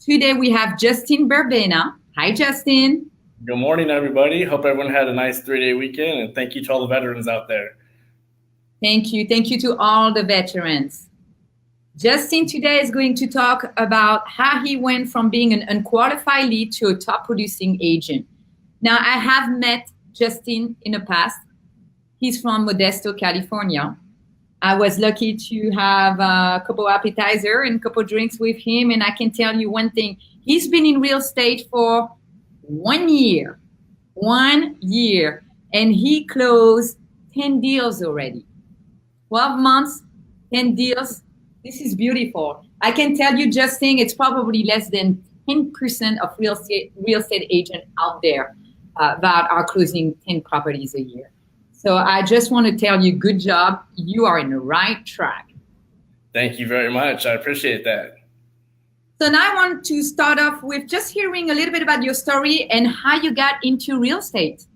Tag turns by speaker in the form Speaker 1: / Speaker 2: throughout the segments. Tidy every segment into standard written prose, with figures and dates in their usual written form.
Speaker 1: Today we have Justin Berbena. Hi, Justin.
Speaker 2: Good morning, everybody. Hope everyone had a nice 3-day weekend, and thank you to all the veterans out there.
Speaker 1: Thank you. Thank you to all the veterans. Justin today is going to talk about how he went from being an unqualified lead to a top producing agent. Now, I have met Justin in the past. He's from Modesto, California. I was lucky to have a couple appetizer and a couple drinks with him. And I can tell you one thing. He's been in real estate for 1 year. 1 year. And he closed 10 deals already. 12 months, 10 deals. This is beautiful. I can tell you, Justin, it's probably less than 10% of real estate agents out there that are closing 10 properties a year. So I just want to tell you, good job. You are in the right track.
Speaker 2: Thank you very much. I appreciate that.
Speaker 1: So now I want to start off with just hearing a little bit about your story and how you got into real estate.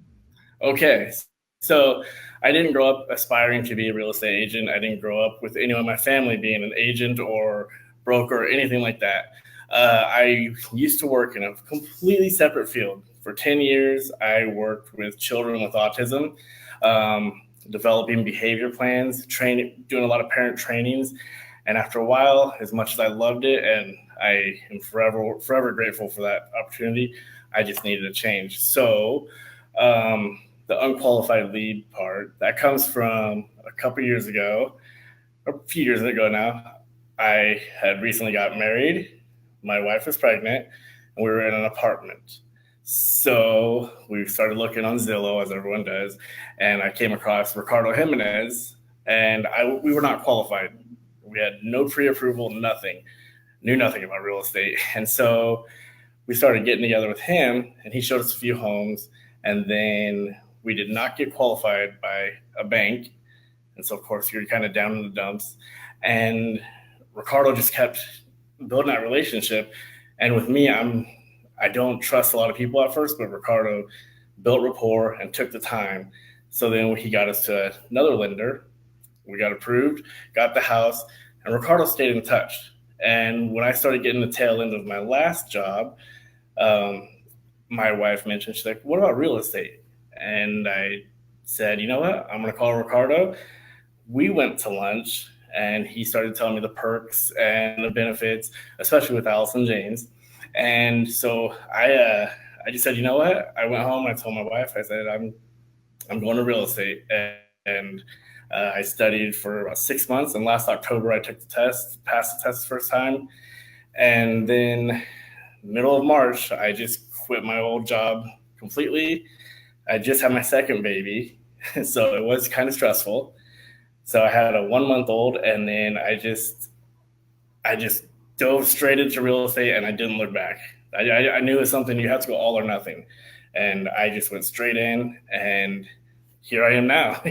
Speaker 2: Okay. So I didn't grow up aspiring to be a real estate agent. I didn't grow up with anyone in my family being an agent or broker or anything like that. I used to work in a completely separate field. For 10 years, I worked with children with autism, developing behavior plans, doing a lot of parent trainings. And after a while, as much as I loved it, and I am forever grateful for that opportunity, I just needed a change. So the unqualified lead part, that comes from a couple years ago, a few years ago now. I had recently got married. My wife was pregnant, and we were in an apartment. So we started looking on Zillow, as everyone does, and I came across Ricardo Jimenez, and we were not qualified. We had no pre-approval, nothing, knew nothing about real estate. And so we started getting together with him, and he showed us a few homes, and then we did not get qualified by a bank. And so, of course, you're kind of down in the dumps. And Ricardo just kept building that relationship. And with me, I don't trust a lot of people at first, but Ricardo built rapport and took the time. So then he got us to another lender. We got approved, got the house, and Ricardo stayed in touch. And when I started getting the tail end of my last job, my wife mentioned, she's like, what about real estate? And I said, you know what? I'm going to call Ricardo. We went to lunch, and he started telling me the perks and the benefits, especially with Allison James. And so I just said, you know what? I went home and I told my wife, I said, I'm going to real estate. And I studied for about 6 months. And last October, I took the test, passed the test the first time. And then middle of March, I just quit my old job completely. I just had my second baby. So it was kind of stressful. So I had a 1-month-old, and then I just dove straight into real estate, and I didn't look back. I knew it was something you have to go all or nothing. And I just went straight in, and here I am now.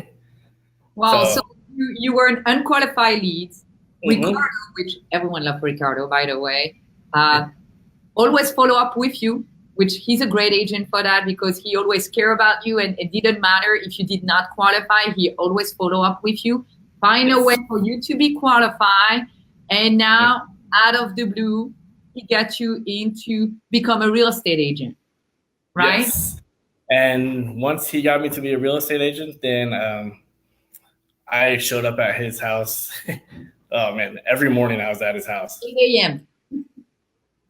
Speaker 1: Wow. So you were an unqualified lead.
Speaker 2: Mhm.
Speaker 1: Ricardo, which everyone loves Ricardo, by the way, always follow up with you, which he's a great agent for that because he always care about you. And it didn't matter if you did not qualify. He always follow up with you, find a way
Speaker 2: Yes.
Speaker 1: for you to be qualified. And now out of the blue, he got you into become a real estate agent, right?
Speaker 2: Yes. And once he got me to be a real estate agent, then I showed up at his house. Oh man, every morning I was at his house.
Speaker 1: 8 a.m.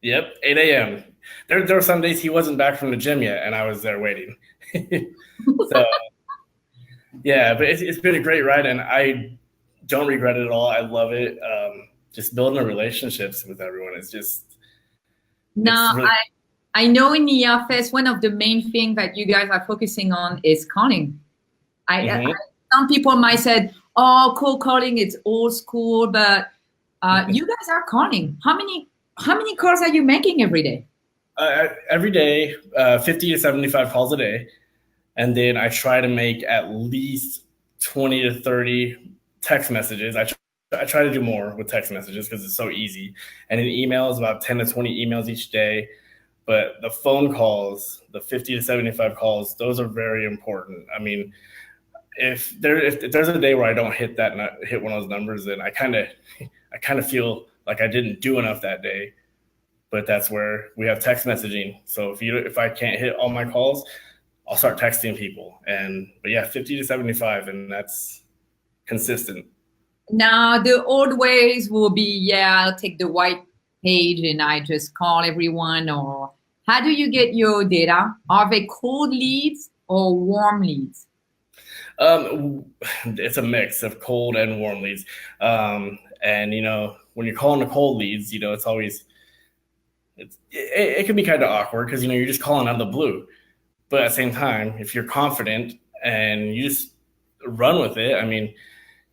Speaker 2: Yep, 8 a.m. There were some days he wasn't back from the gym yet, and I was there waiting. So yeah, but it's been a great ride, and I don't regret it at all. I love it. Just building the relationships with everyone is just it's
Speaker 1: Now,
Speaker 2: really.
Speaker 1: I know in the office, one of the main things that you guys are focusing on is calling.
Speaker 2: Mhm.
Speaker 1: Some people might say, "Oh, cold calling, it's old school," but you guys are calling. How many calls are you making every day?
Speaker 2: Every day, 50 to 75 calls a day. And then I try to make at least 20 to 30 text messages. I try to do more with text messages because it's so easy. And in emails, about 10 to 20 emails each day. But the phone calls, the 50 to 75 calls, those are very important. I mean, if there's a day where I don't hit one of those numbers, then I kind of feel like I didn't do enough that day. but that's where we have text messaging. So if I can't hit all my calls, I'll start texting people. But yeah, 50 to 75, and that's consistent.
Speaker 1: Now, the old ways will be, yeah, I'll take the white page and I just call everyone. Or how do you get your data? Are they cold leads or warm leads?
Speaker 2: It's a mix of cold and warm leads. And when you're calling the cold leads, it's always it can be kind of awkward because you're just calling out of the blue. But at the same time, if you're confident and you just run with it, I mean,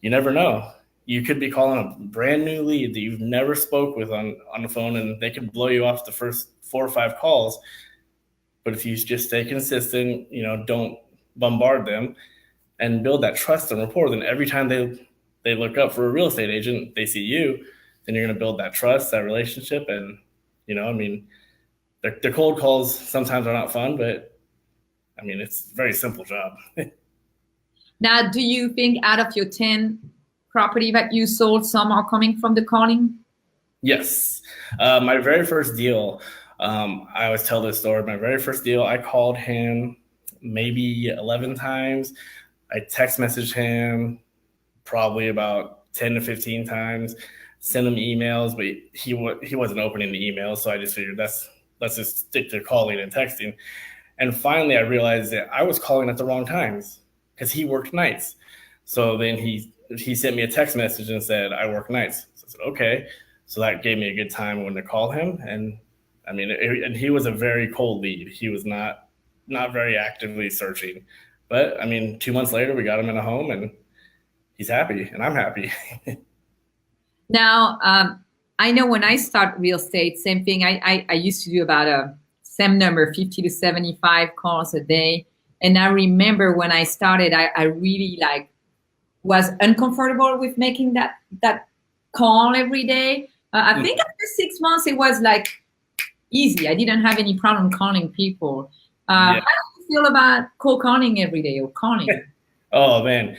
Speaker 2: you never know. You could be calling a brand new lead that you've never spoke with on the phone, and they could blow you off the first 4 or 5 calls. But if you just stay consistent, don't bombard them and build that trust and rapport, then every time they look up for a real estate agent, they see you, then you're going to build that trust, that relationship. And, I mean, the cold calls sometimes are not fun, but I mean, it's a very simple job.
Speaker 1: Now, do you think out of your 10 property that you sold, some are coming from the calling?
Speaker 2: Yes. My very first deal, I always tell this story. My very first deal, I called him maybe 11 times. I text messaged him probably about 10 to 15 times, sent him emails, but he wasn't opening the emails. So I just figured let's just stick to calling and texting. And finally, I realized that I was calling at the wrong times because he worked nights. So then he sent me a text message and said, I work nights. So I said, okay. So that gave me a good time when to call him. And I mean, and he was a very cold lead. He was not very actively searching. But I mean, 2 months later, we got him in a home and he's happy and I'm happy.
Speaker 1: Now, I know when I start real estate, same thing. I used to do about a same number, 50 to 75 calls a day. And I remember when I started, I really was uncomfortable with making that call every day. I think after 6 months, it was easy. I didn't have any problem calling people. How do you feel about cold calling every day or calling?
Speaker 2: Oh man,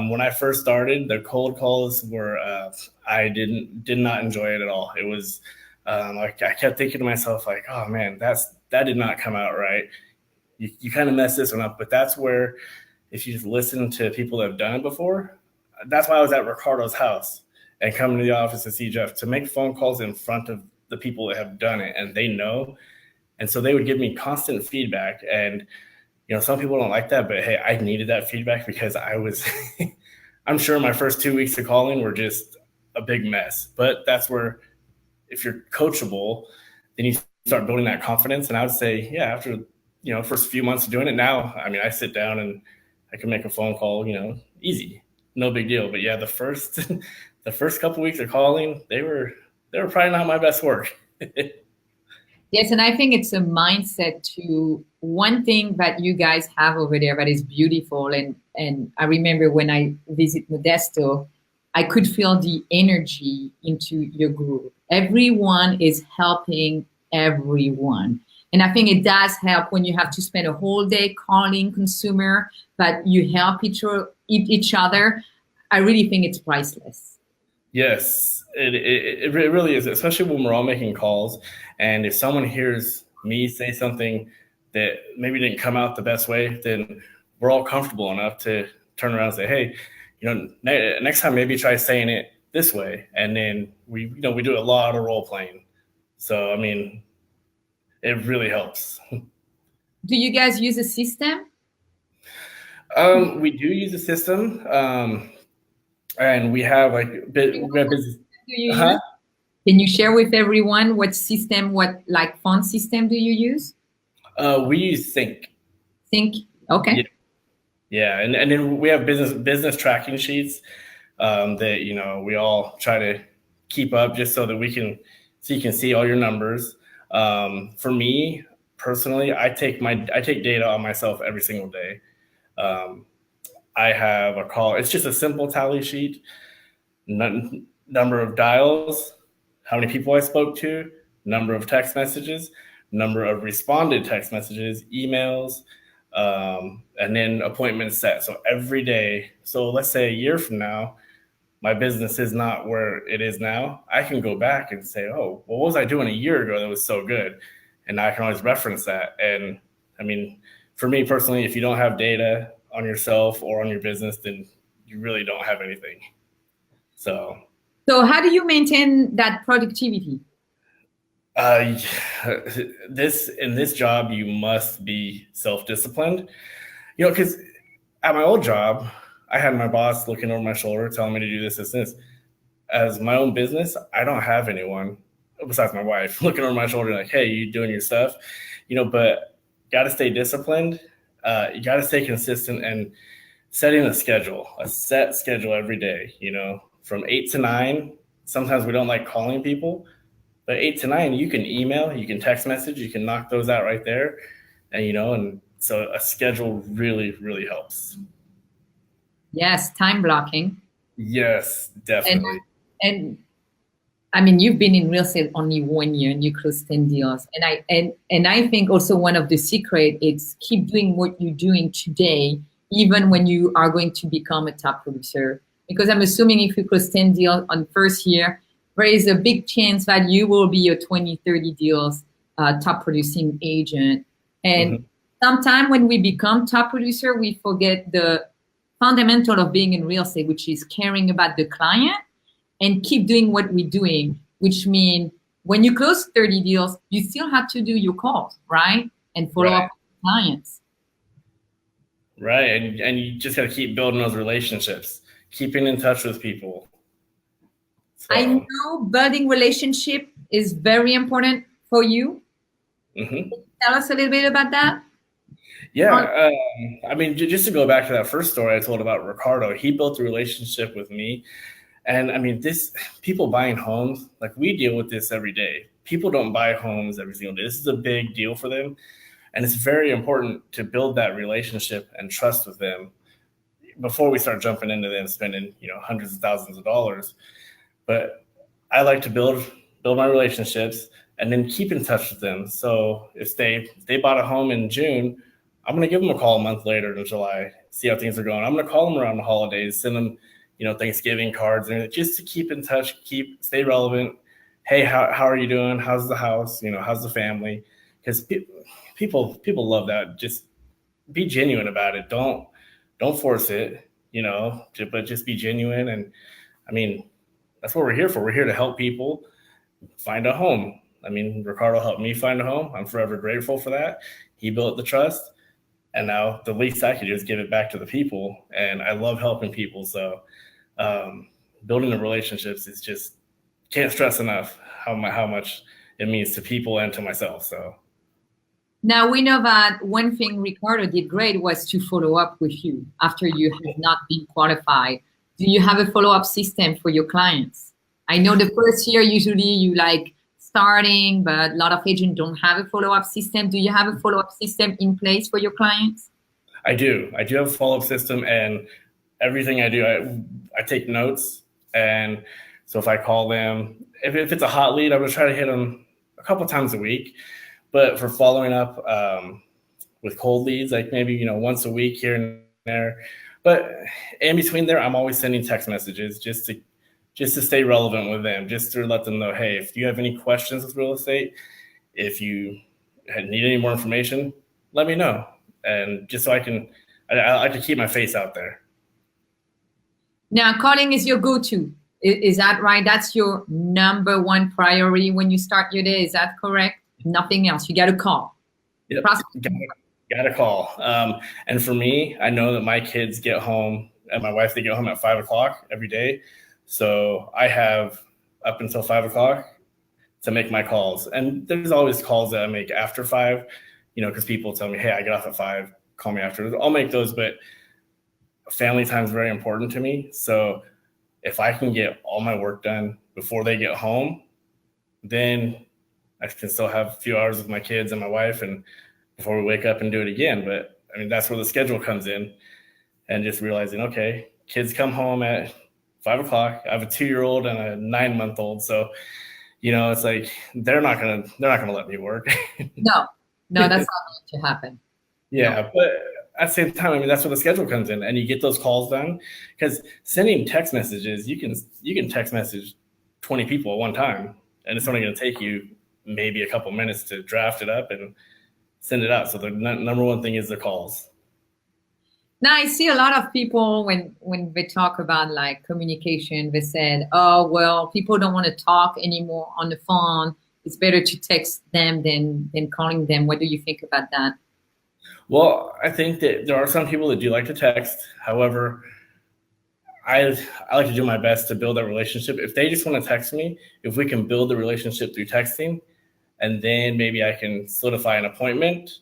Speaker 2: when I first started, the cold calls were I did not enjoy it at all. It was I kept thinking to myself oh man, that did not come out right. You kind of messed this one up. But that's where, if you just listen to people that have done it before, that's why I was at Ricardo's house and coming to the office to see Jeff, to make phone calls in front of the people that have done it and they know. And so they would give me constant feedback. And some people don't like that, but hey, I needed that feedback because I'm sure my first 2 weeks of calling were just a big mess. But that's where, if you're coachable, then you start building that confidence. And I would say, yeah, after, first few months of doing it now, I mean, I sit down and I can make a phone call, easy, no big deal. But yeah, the first couple weeks of calling, they were probably not my best work.
Speaker 1: Yes, and I think it's a mindset to one thing that you guys have over there that is beautiful. And I remember when I visit Modesto, I could feel the energy into your group. Everyone is helping everyone. And I think it does help when you have to spend a whole day calling consumer, but you help each other. I really think it's priceless.
Speaker 2: Yes, it really is, especially when we're all making calls. And if someone hears me say something that maybe didn't come out the best way, then we're all comfortable enough to turn around and say, hey, next time maybe try saying it this way. And then we do a lot of role playing. So, I mean, it really helps.
Speaker 1: Do you guys use a system?
Speaker 2: We do use a system. And we have business.
Speaker 1: Can you share with everyone what font system do you use?
Speaker 2: We use Think.
Speaker 1: Think, okay.
Speaker 2: Yeah. And then we have business tracking sheets that we all try to keep up just so that you can see all your numbers. For me personally, I take data on myself every single day. I have a call. It's just a simple tally sheet, number of dials, how many people I spoke to, number of text messages, number of responded text messages, emails, and then appointments set. So every day, so let's say a year from now, my business is not where it is now, I can go back and say, oh, well, what was I doing a year ago that was so good? And I can always reference that. And I mean, for me personally, if you don't have data on yourself or on your business, then you really don't have anything. So
Speaker 1: how do you maintain that productivity?
Speaker 2: Uh, in this job, you must be self-disciplined. Because at my old job, I had my boss looking over my shoulder, telling me to do this, this, this. As my own business, I don't have anyone besides my wife looking over my shoulder, like, "Hey, you doing your stuff?" But got to stay disciplined. You got to stay consistent and setting a set schedule every day. From 8 to 9. Sometimes we don't like calling people. But 8 to 9, you can email, you can text message, you can knock those out right there. And so a schedule really, really helps.
Speaker 1: Yes, time blocking.
Speaker 2: Yes, definitely.
Speaker 1: And I mean, you've been in real estate only 1 year and you closed 10 deals. And I think also one of the secret is keep doing what you're doing today, even when you are going to become a top producer. Because I'm assuming if you close 10 deals on first year, there is a big chance that you will be a 20, 30 deals top producing agent. And sometimes when we become top producer, we forget the fundamental of being in real estate, which is caring about the client and keep doing what we're doing, which means when you close 30 deals, you still have to do your calls, right? And follow up with clients.
Speaker 2: Right. And you just got to keep building those relationships, keeping in touch with people.
Speaker 1: So. I know building relationship is very important for you. Can you tell us a little bit about that?
Speaker 2: Yeah. I mean, just to go back to that first story I told about Ricardo, he built a relationship with me. And I mean, people buying homes, like we deal with this every day. People don't buy homes every single day. This is a big deal for them. And it's very important to build that relationship and trust with them before we start jumping into them spending, hundreds of thousands of dollars. But I like to build my relationships and then keep in touch with them. So if they bought a home in June, I'm going to give them a call a month later in July, see how things are going. I'm going to call them around the holidays, send them, Thanksgiving cards, and just to keep in touch, stay relevant. Hey, how are you doing? How's the house? How's the family? Because people love that. Just be genuine about it. Don't force it, but just be genuine. And I mean, that's what we're here for. We're here to help people find a home. I mean, Ricardo helped me find a home. I'm forever grateful for that. He built the trust. And now the least I can do is give it back to the people. And I love helping people. So building the relationships is just, can't stress enough how much it means to people and to myself. So
Speaker 1: now we know that one thing Ricardo did great was to follow up with you after you have not been qualified. Do you have a follow-up system for your clients? I know the first year, usually you like starting, but a lot of agents don't have a follow-up system. Do you have a follow-up system in place for your clients?
Speaker 2: I do. I do have a follow-up system, and everything I do, I take notes. And so if I call them, if it's a hot lead, I'm going to try to hit them a couple times a week. But for following up with cold leads, like maybe, once a week here and there. But in between there, I'm always sending text messages just to stay relevant with them, just to let them know, hey, if you have any questions with real estate, if you need any more information, let me know. And just so I like to keep my face out there.
Speaker 1: Now, calling is your go-to. Is that right? That's your number one priority when you start your day. Is that correct? Nothing else. You got to call.
Speaker 2: Yep. Got to call. And for me, I know that my kids get home and my wife, they get home at 5:00 every day. So I have up until 5:00 to make my calls. And there's always calls that I make after 5, because people tell me, hey, I get off at 5, call me after. I'll make those, but family time is very important to me. So if I can get all my work done before they get home, then I can still have a few hours with my kids and my wife and before we wake up and do it again. But I mean, that's where the schedule comes in, and just realizing, okay, kids come home at 5:00. I have a 2-year-old and a 9-month-old. So, it's like, they're not going to let me work.
Speaker 1: No, that's not going to happen.
Speaker 2: Yeah. No. But at the same time, I mean, that's where the schedule comes in, and you get those calls done. Because sending text messages, you can text message 20 people at one time, and it's only going to take you maybe a couple minutes to draft it up and send it out. So the number one thing is the calls.
Speaker 1: Now I see a lot of people when they talk about like communication, they said, "Oh well, people don't want to talk anymore on the phone. It's better to text them than calling them." What do you think about that?
Speaker 2: Well, I think that there are some people that do like to text. However, I like to do my best to build that relationship. If they just want to text me, if we can build the relationship through texting, and then maybe I can solidify an appointment,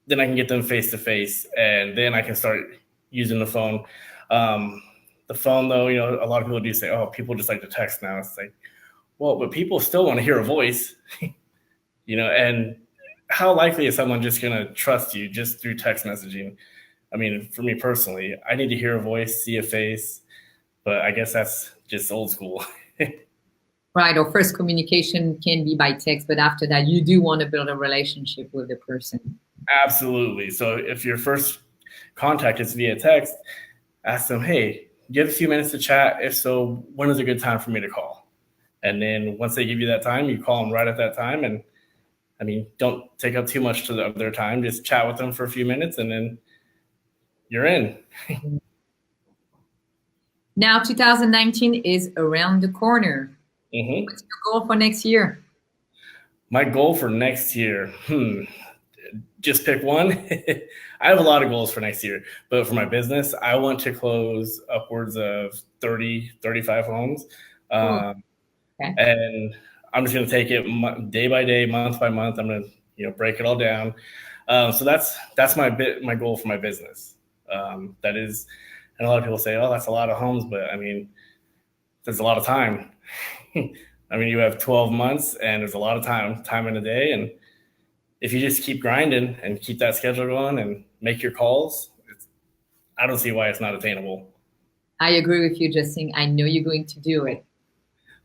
Speaker 2: then I can get them face to face, and then I can start using the phone. The phone, though, you know, a lot of people do say, "Oh, people just like to text now." It's like, well, but people still want to hear a voice, you know. And how likely is someone just going to trust you just through text messaging? I mean, for me personally, I need to hear a voice, see a face, but I guess that's just old school.
Speaker 1: Right. Or first communication can be by text, but after that, you do want to build a relationship with the person.
Speaker 2: Absolutely. So if your first contact is via text, ask them, "Hey, do you have a few minutes to chat? If so, when is a good time for me to call?" And then once they give you that time, you call them right at that time. And I mean, don't take up too much of their time. Just chat with them for a few minutes, and then you're in.
Speaker 1: Now, 2019 is around the corner.
Speaker 2: Mm-hmm.
Speaker 1: What's your goal for next year?
Speaker 2: My goal for next year, just pick one. I have a lot of goals for next year, but for my business, I want to close upwards of 30, 35 homes.
Speaker 1: Okay.
Speaker 2: And I'm just going to take it day by day, month by month. I'm going to, break it all down. So that's my goal for my business. That is, and a lot of people say, "Oh, that's a lot of homes," but I mean, there's a lot of time. I mean, you have 12 months, and there's a lot of time in a day. And if you just keep grinding and keep that schedule going and make your calls, I don't see why it's not attainable.
Speaker 1: I agree with you, Justin. I know you're going to do it.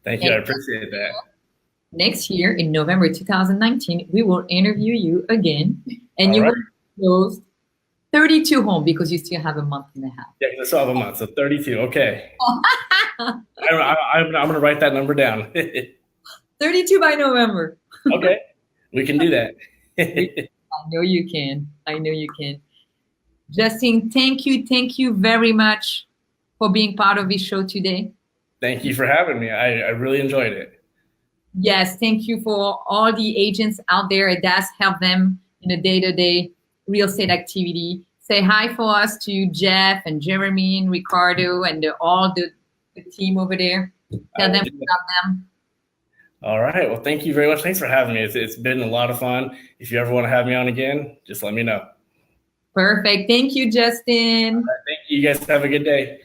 Speaker 2: Thank you. I appreciate that.
Speaker 1: Next year, in November 2019, we will interview you again, and you will close 32 homes because you still have a month and a half.
Speaker 2: Yeah, I still have a month, so 32. Okay. I'm going to write that number down.
Speaker 1: 32 by November.
Speaker 2: Okay, we can do that.
Speaker 1: I know you can. I know you can. Justin, thank you very much for being part of this show today.
Speaker 2: Thank you for having me. I really enjoyed it.
Speaker 1: Yes, thank you for all the agents out there. It does help them in a day-to-day real estate activity. Say hi for us to Jeff and Jeremy and Ricardo and all the team over there. Tell them about them.
Speaker 2: All right. Well, thank you very much. Thanks for having me. It's been a lot of fun. If you ever want to have me on again, just let me know.
Speaker 1: Perfect. Thank you, Justin.
Speaker 2: Thank you. You guys have a good day.